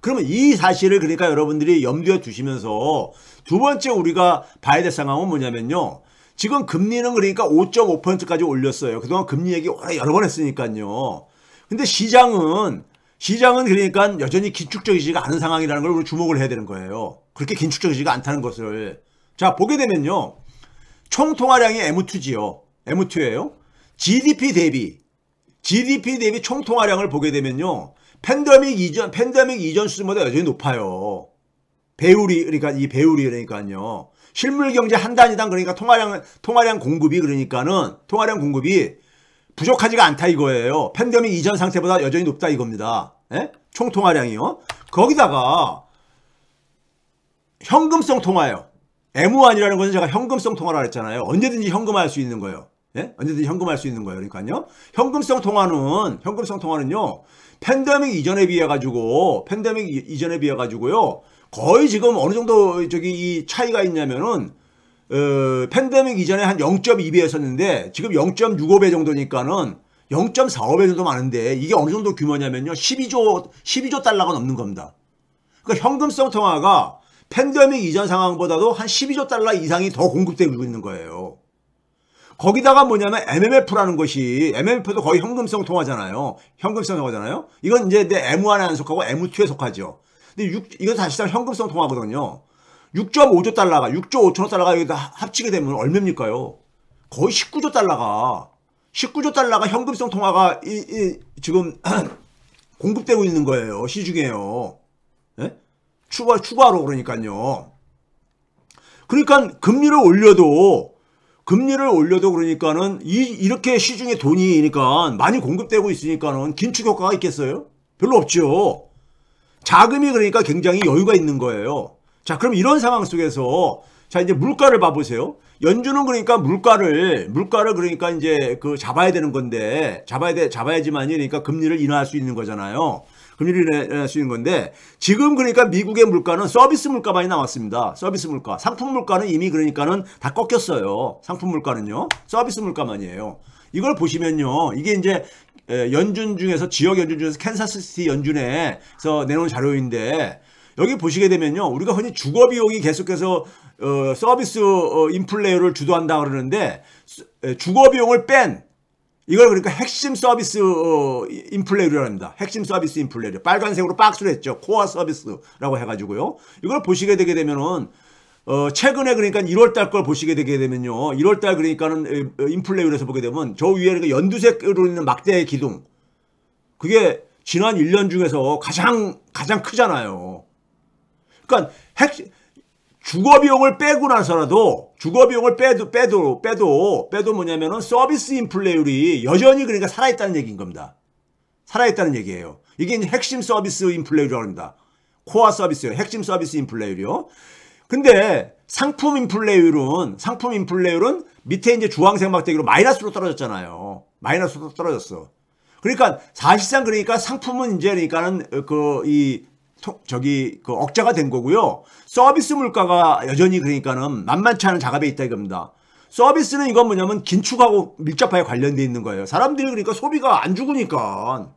그러면 이 사실을 그러니까 여러분들이 염두에 두시면서 두 번째 우리가 봐야 될 상황은 뭐냐면요. 지금 금리는 그러니까 5.5%까지 올렸어요. 그동안 금리 얘기 여러 번 했으니까요. 근데 시장은 그러니까 여전히 긴축적이지가 않은 상황이라는 걸 우리 주목을 해야 되는 거예요. 그렇게 긴축적이지가 않다는 것을. 자, 보게 되면요. 총 통화량이 M2지요. M2예요. GDP 대비 총 통화량을 보게 되면요. 팬데믹 이전 수준보다 여전히 높아요. 그러니까요. 실물 경제 한 단위당 그러니까 통화량 공급이 부족하지가 않다 이거예요. 팬데믹 이전 상태보다 여전히 높다 이겁니다. 예? 총 통화량이요. 거기다가 현금성 통화예요. M1이라는 것은 제가 현금성 통화라 했잖아요. 언제든지 현금화할 수 있는 거예요. 예? 언제든지 현금화할 수 있는 거예요. 그러니까요. 현금성 통화는요. 팬데믹 이전에 비해 가지고요. 거의 지금 어느 정도 이 차이가 있냐면은 팬데믹 이전에 한 0.2배였었는데 지금 0.65배 정도니까는 0.45배 정도 많은데 이게 어느 정도 규모냐면요. 12조 달러가 넘는 겁니다. 그러니까 현금성 통화가 팬데믹 이전 상황보다도 한 12조 달러 이상이 더 공급되고 있는 거예요. 거기다가 뭐냐면 MMF라는 것이 MMF도 거의 현금성 통화잖아요. 이건 이제 M1에 안 속하고 M2에 속하죠. 근데 이건 사실상 현금성 통화거든요. 6.5조 달러가 6조 5천억 달러가 여기다 합치게 되면 얼마입니까요? 거의 19조 달러가 현금성 통화가 지금 공급되고 있는 거예요. 시중에요. 예? 추가로 그러니까요. 그러니까 금리를 올려도 그러니까는 이렇게 시중에 돈이 그러니까 많이 공급되고 있으니까는 긴축 효과가 있겠어요? 별로 없죠. 자금이 그러니까 굉장히 여유가 있는 거예요. 자, 그럼 이런 상황 속에서 자, 이제 물가를 봐보세요. 연준은 그러니까 물가를 그러니까 이제 잡아야 되는 건데 잡아야지만이 그러니까 금리를 인하할 수 있는 거잖아요. 금리를 인하할 수 있는 건데 지금 그러니까 미국의 물가는 서비스 물가만이 나왔습니다. 서비스 물가. 상품 물가는 이미 그러니까는 다 꺾였어요. 상품 물가는요. 서비스 물가만이에요. 이걸 보시면요. 이게 이제 연준 중에서 지역 연준 중에서 캔사스시티 연준에서 내놓은 자료인데 여기 보시게 되면요. 우리가 흔히 주거 비용이 계속해서 서비스 인플레이를 주도한다 그러는데 주거 비용을 뺀 이걸 그러니까 핵심 서비스 인플레이를 합니다. 핵심 서비스 인플레이. 빨간색으로 박스를 했죠. 코어 서비스라고 해가지고요. 이걸 보시게 되게 되면은 최근에 그러니까 1월달 걸 보시게 되게 되면요. 1월달 그러니까는 인플레이를 보게 되면 저 위에 그러니까 연두색으로 있는 막대의 기둥. 그게 지난 1년 중에서 가장 크잖아요. 그러니까 주거 비용을 빼고 나서라도 빼도 뭐냐면은 서비스 인플레이율이 여전히 그러니까 살아있다는 얘기인 겁니다. 살아있다는 얘기예요. 이게 이제 핵심 서비스 인플레이율이라고 합니다. 코어 서비스요. 핵심 서비스 인플레이율이요. 근데 상품 인플레이율은 밑에 이제 주황색 막대기로 마이너스로 떨어졌잖아요. 마이너스로 떨어졌어. 그러니까 사실상 그러니까 상품은 이제 그러니까는 억자가 된 거고요. 서비스 물가가 여전히 그러니까는 만만치 않은 자갑에 있다 이겁니다. 서비스는 이건 뭐냐면 긴축하고 밀접하게 관련돼 있는 거예요. 사람들이 그러니까 소비가 안 죽으니까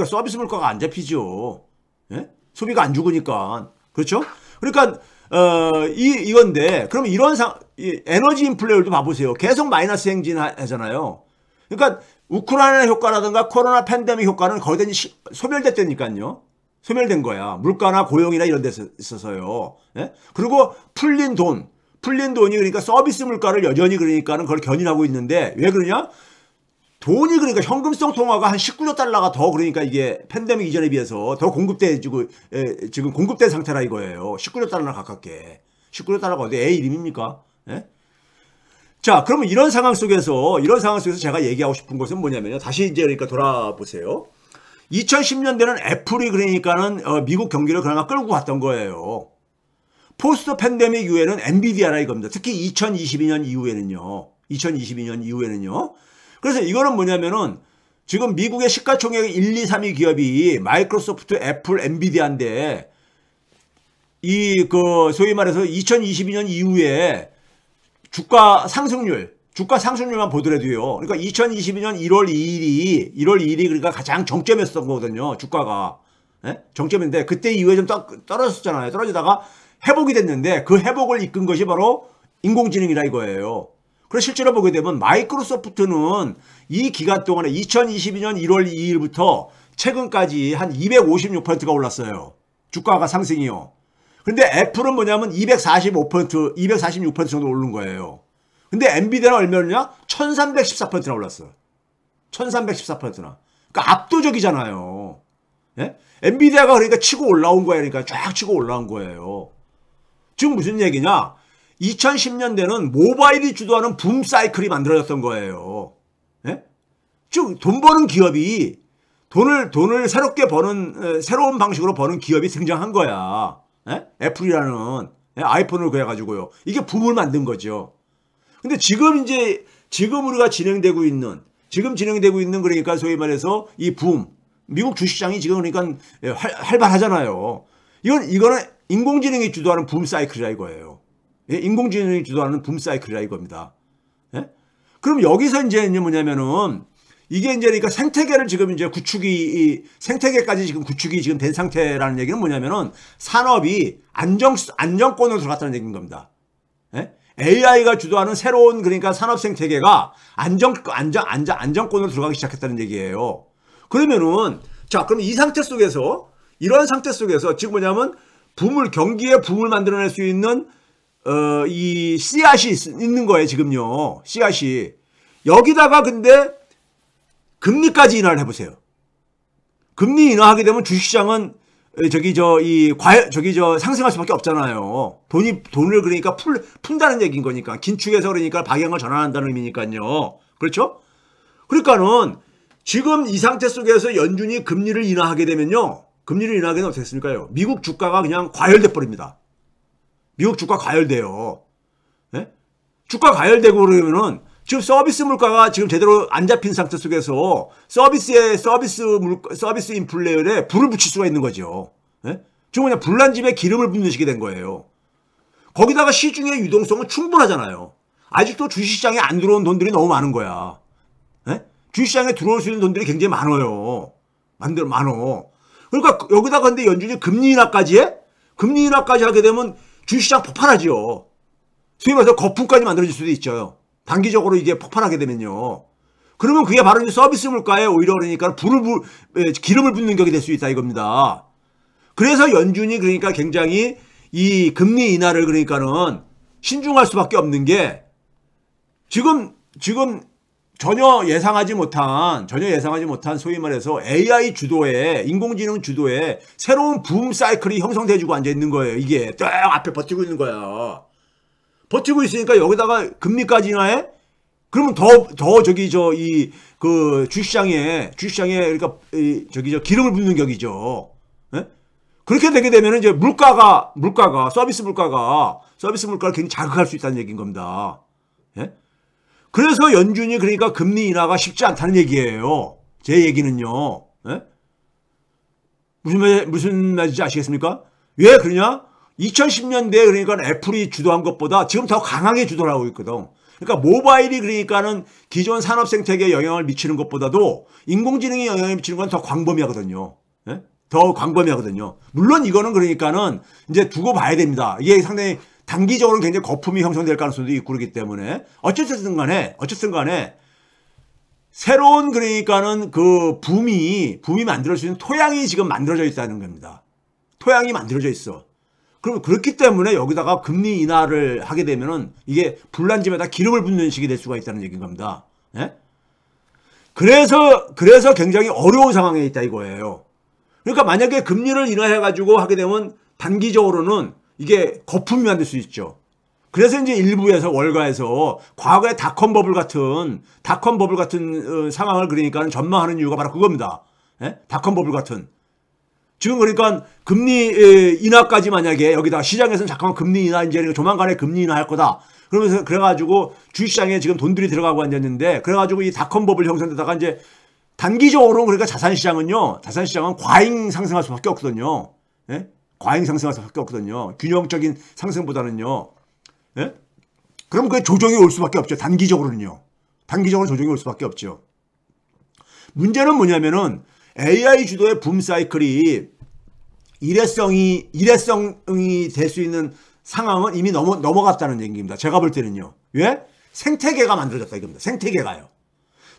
서비스 물가가 안 잡히죠. 예? 소비가 안 죽으니까. 그렇죠? 그러니까 이건데 그럼 이런 에너지 인플레이율도 봐보세요. 계속 마이너스 행진하잖아요. 그러니까 우크라이나 효과라든가 코로나 팬데믹 효과는 거의 다 소멸됐다니까요. 소멸된 거야. 물가나 고용이나 이런 데서 있어서요. 예? 그리고 풀린 돈이 그러니까 서비스 물가를 여전히 그러니까는 그걸 견인하고 있는데 왜 그러냐? 돈이 그러니까 현금성 통화가 한 19조 달러가 더 그러니까 이게 팬데믹 이전에 비해서 더 공급돼지고 지금 공급된 상태라 이거예요. 19조 달러나 가깝게. 19조 달러가 어디 A 이름입니까? 예? 자, 그러면 이런 상황 속에서 제가 얘기하고 싶은 것은 뭐냐면요. 다시 이제 그러니까 돌아보세요. 2010년대는 애플이 그러니까는 미국 경기를 그나마 끌고 갔던 거예요. 포스트 팬데믹 이후에는 엔비디아라 이겁니다. 특히 2022년 이후에는요. 그래서 이거는 뭐냐면은 지금 미국의 시가총액 1, 2, 3위 기업이 마이크로소프트, 애플, 엔비디아인데 소위 말해서 2022년 이후에 주가 상승률만 보더라도요. 그러니까 2022년 1월 2일이 그러니까 가장 정점이었던 거거든요. 주가가. 예? 정점인데 그때 이후에 좀 떨어졌잖아요. 떨어지다가 회복이 됐는데 그 회복을 이끈 것이 바로 인공지능이라 이거예요. 그래서 실제로 보게 되면 마이크로소프트는 이 기간 동안에 2022년 1월 2일부터 최근까지 한 256%가 올랐어요. 주가가 상승이요. 근데 애플은 뭐냐면 246% 정도 오른 거예요. 근데 엔비디아는 얼마냐? 1314%나 올랐어. 1314%나. 그러니까 압도적이잖아요. 예? 엔비디아가 그러니까 치고 올라온 거예요. 그러니까 쫙 치고 올라온 거예요. 지금 무슨 얘기냐? 2010년대는 모바일이 주도하는 붐 사이클이 만들어졌던 거예요. 예? 즉 돈 버는 기업이 돈을 새롭게 버는 새로운 방식으로 버는 기업이 등장한 거야. 예? 애플이라는 아이폰을 그래가지고요. 이게 붐을 만든 거죠. 근데 지금 우리가 진행되고 있는 그러니까 소위 말해서 이 붐, 미국 주식시장이 지금 그러니까 활발하잖아요. 이거는 인공지능이 주도하는 붐 사이클이라 이거예요. 예? 인공지능이 주도하는 붐 사이클이라 이겁니다. 예? 그럼 여기서 이제 뭐냐면은 이게 이제 그러니까 생태계를 지금 이제 생태계까지 지금 구축이 지금 된 상태라는 얘기는 뭐냐면은 산업이 안정권으로 들어갔다는 얘기인 겁니다. 예? AI가 주도하는 새로운 그러니까 산업 생태계가 안정권으로 들어가기 시작했다는 얘기예요. 그러면은 자, 그럼 이 상태 속에서 이런 상태 속에서 지금 뭐냐면 경기의 붐을 만들어낼 수 있는 이 씨앗이 있는 거예요, 지금요. 씨앗이. 여기다가 근데 금리까지 인하를 해보세요. 금리 인하하게 되면 주식시장은 상승할 수밖에 없잖아요. 돈을 그러니까 푼다는 얘기인 거니까. 긴축해서 그러니까 방향을 전환한다는 의미니까요. 그렇죠? 그러니까는 지금 이 상태 속에서 연준이 금리를 인하하게 되면요. 금리를 인하하게 되면 어떻게 됐습니까요? 미국 주가가 그냥 과열돼 버립니다. 미국 주가 과열돼요. 예? 주가 과열되고 그러면은 지금 서비스 물가가 지금 제대로 안 잡힌 상태 속에서 서비스 인플레열에 불을 붙일 수가 있는 거죠. 예? 지금 그냥 불난 집에 기름을 붓는 식이 된 거예요. 거기다가 시중의 유동성은 충분하잖아요. 아직도 주식시장에 안 들어온 돈들이 너무 많은 거야. 예? 주식시장에 들어올 수 있는 돈들이 굉장히 많아요. 많어. 그러니까 여기다가 근데 연준이 금리 인하까지 해? 금리 인하까지 하게 되면 주식시장 폭발하죠. 소위 말해서 거품까지 만들어질 수도 있죠. 단기적으로 이게 폭발하게 되면요. 그러면 그게 바로 이제 서비스 물가에 오히려 그러니까 기름을 붓는 격이 될 수 있다 이겁니다. 그래서 연준이 그러니까 굉장히 이 금리 인하를 그러니까는 신중할 수밖에 없는 게 지금 전혀 예상하지 못한 소위 말해서 AI 주도의 인공지능 주도의 새로운 붐 사이클이 형성돼주고 앉아 있는 거예요. 이게 딱 앞에 버티고 있는 거야. 버티고 있으니까 여기다가 금리까지 인하해? 그러면 주식시장에 그러니까 기름을 붓는 격이죠. 예? 그렇게 되게 되면 이제 서비스 물가를 굉장히 자극할 수 있다는 얘기인 겁니다. 예? 그래서 연준이 그러니까 금리 인하가 쉽지 않다는 얘기예요. 제 얘기는요. 예? 무슨 말인지 아시겠습니까? 왜 그러냐? 2010년대에 그러니까 애플이 주도한 것보다 지금 더 강하게 주도를 하고 있거든. 그러니까 모바일이 그러니까는 기존 산업 생태계에 영향을 미치는 것보다도 인공지능이 영향을 미치는 건 더 광범위하거든요. 예? 더 광범위하거든요. 물론 이거는 그러니까는 이제 두고 봐야 됩니다. 이게 상당히 단기적으로는 굉장히 거품이 형성될 가능성도 있고 그렇기 때문에 어쨌든 간에 새로운 그러니까는 그 붐이 만들어질 수 있는 토양이 지금 만들어져 있다는 겁니다. 토양이 만들어져 있어. 그럼 그렇기 때문에 여기다가 금리 인하를 하게 되면은 이게 불난 집에다 기름을 붓는 식이 될 수가 있다는 얘기인 겁니다. 예? 그래서 굉장히 어려운 상황에 있다 이거예요. 그러니까 만약에 금리를 인하해가지고 하게 되면 단기적으로는 이게 거품이 만들 수 있죠. 그래서 이제 일부에서 월가에서 과거의 닷컴 버블 같은 상황을 그러니까 전망하는 이유가 바로 그겁니다. 예? 닷컴 버블 같은. 지금 그러니까 금리 인하까지 만약에 여기다 시장에서는 잠깐만 금리 인하 이제 조만간에 금리 인하 할 거다. 그러면서 그래가지고 주식시장에 지금 돈들이 들어가고 앉았는데 그래가지고 이 닷컴 버블 형성되다가 이제 단기적으로 그러니까 자산시장은 과잉 상승할 수밖에 없거든요. 예? 과잉 상승할 수밖에 없거든요. 균형적인 상승보다는요. 예? 그럼 그 조정이 올 수밖에 없죠. 단기적으로는요. 단기적으로 조정이 올 수밖에 없죠. 문제는 뭐냐면은 AI 주도의 붐 사이클이 일회성이 될 수 있는 상황은 이미 넘어갔다는 얘기입니다. 제가 볼 때는요. 왜? 생태계가 만들어졌다 이겁니다. 생태계가요.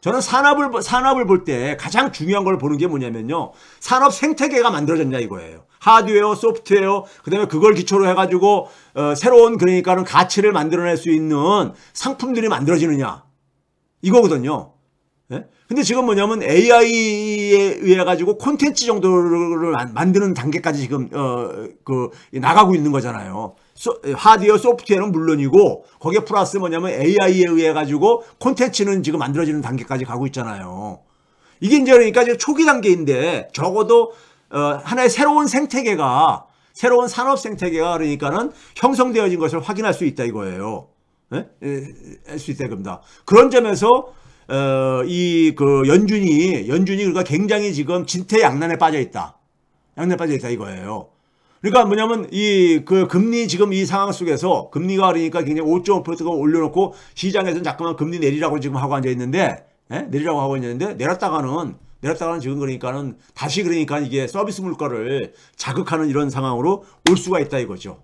저는 산업을 볼 때 가장 중요한 걸 보는 게 뭐냐면요. 산업 생태계가 만들어졌냐 이거예요. 하드웨어, 소프트웨어, 그 다음에 그걸 기초로 해가지고, 새로운 그러니까는 가치를 만들어낼 수 있는 상품들이 만들어지느냐. 이거거든요. 예? 근데 지금 뭐냐면 AI에 의해 가지고 콘텐츠 정도를 만드는 단계까지 지금, 나가고 있는 거잖아요. 하드웨어, 소프트웨어는 물론이고, 거기에 플러스 뭐냐면 AI에 의해 가지고 콘텐츠는 지금 만들어지는 단계까지 가고 있잖아요. 이게 이제 그러니까 이제 초기 단계인데, 적어도, 하나의 새로운 산업 생태계가 그러니까는 형성되어진 것을 확인할 수 있다 이거예요. 예? 할 수 있다 이겁니다. 그런 점에서, 연준이 그러니까 굉장히 지금 진퇴양난에 빠져 있다. 양난에 빠져 있다 이거예요. 그러니까 뭐냐면 금리 지금 이 상황 속에서 금리가 그러니까 굉장히 5.5%가 올려놓고 시장에서는 자꾸만 금리 내리라고 지금 하고 앉아 있는데, 예? 내리라고 하고 있는데 내렸다가는 지금 그러니까는 다시 그러니까 이게 서비스 물가를 자극하는 이런 상황으로 올 수가 있다 이거죠.